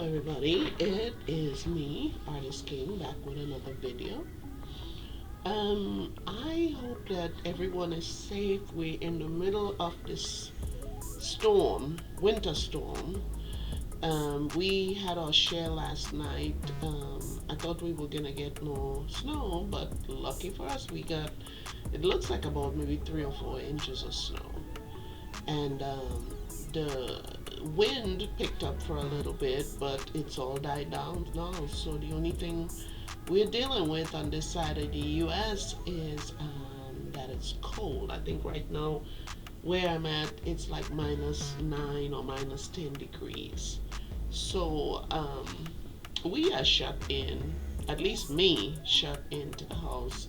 everybody, it is me, Artist King, back with another video. I hope that everyone is safe. We're in the middle of this storm, winter storm. We had our share last night. I thought we were gonna get no snow, but lucky for us, we got, it looks like about maybe 3 or 4 inches of snow. And the wind picked up for a little bit, but it's all died down now. So the only thing we're dealing with on this side of the US is that it's cold. I think right now where I'm at, it's like -9 or -10 degrees. So we are shut in, at least me, shut into the house.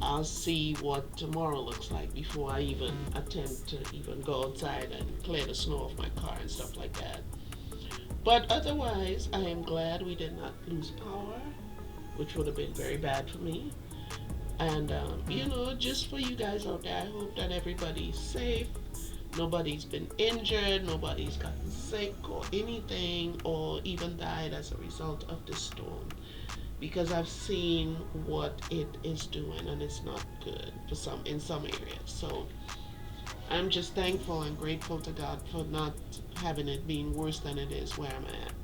I'll see what tomorrow looks like before I even attempt to even go outside and clear the snow off my car and stuff like that. But otherwise, I am glad we did not lose power, which would have been very bad for me. And, just for you guys out there, I hope that everybody's safe. Nobody's been injured, nobody's gotten sick or anything, or even died as a result of this storm, because I've seen what it is doing and it's not good for in some areas. So I'm just thankful and grateful to God for not having it being worse than it is where I'm at.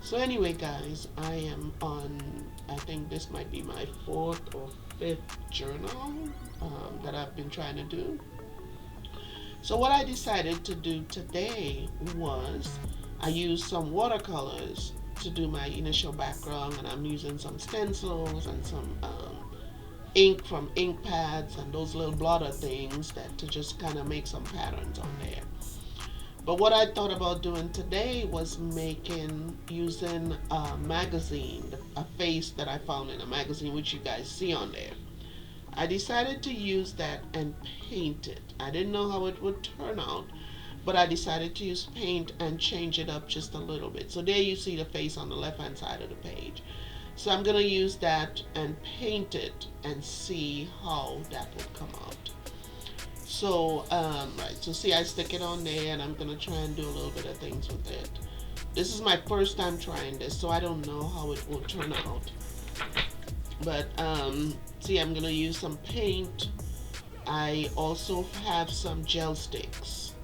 So anyway, guys, I am on, I think this might be my 4th or 5th journal that I've been trying to do. So what I decided to do today was I used some watercolors to do my initial background, and I'm using some stencils and some ink from ink pads and those little blotter things that to just kind of make some patterns on there. But what I thought about doing today was using a magazine, a face that I found in a magazine, which you guys see on there. I decided to use that and paint it. I didn't know how it would turn out, but I decided to use paint and change it up just a little bit. So there you see the face on the left hand side of the page. So I'm going to use that and paint it and see how that would come out. So, right, so see, I stick it on there and I'm going to try and do a little bit of things with it. This is my first time trying this, so I don't know how it will turn out. But, see, I'm going to use some paint. I also have some gel sticks,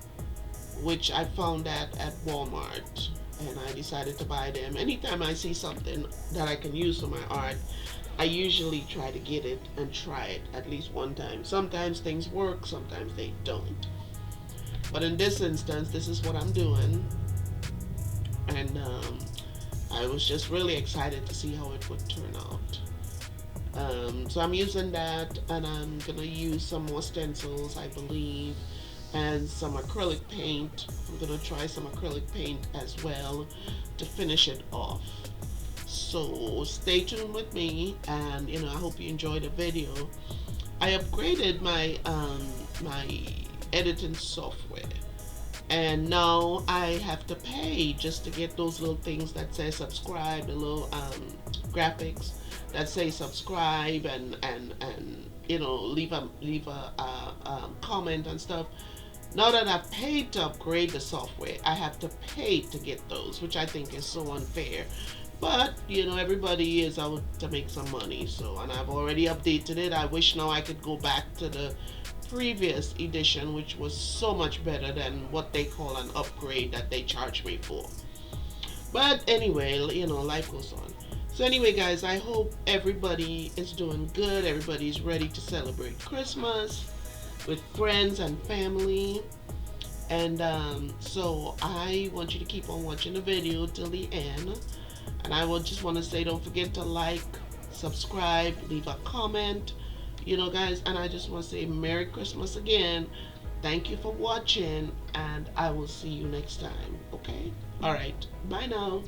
which I found at Walmart, and I decided to buy them. Anytime I see something that I can use for my art, I usually try to get it and try it at least one time. Sometimes things work, sometimes they don't. But in this instance, this is what I'm doing, and I was just really excited to see how it would turn out. So I'm using that, and I'm gonna use some more stencils, I believe, and some acrylic paint. I'm gonna try some acrylic paint as well to finish it off. So stay tuned with me, and I hope you enjoyed the video. I upgraded my my editing software, and now I have to pay just to get those little things that say subscribe, the little graphics that say subscribe and leave a comment and stuff. Now that I've paid to upgrade the software, I have to pay to get those, which I think is so unfair. But everybody is out to make some money, so, and I've already updated it. I wish now I could go back to the previous edition, which was so much better than what they call an upgrade that they charge me for. But anyway, life goes on. So anyway, guys, I hope everybody is doing good. Everybody's ready to celebrate Christmas with friends and family. And so I want you to keep on watching the video till the end. And I will just want to say, don't forget to like, subscribe, leave a comment, guys. And I just want to say Merry Christmas again. Thank you for watching, and I will see you next time. Okay? All right. Bye now.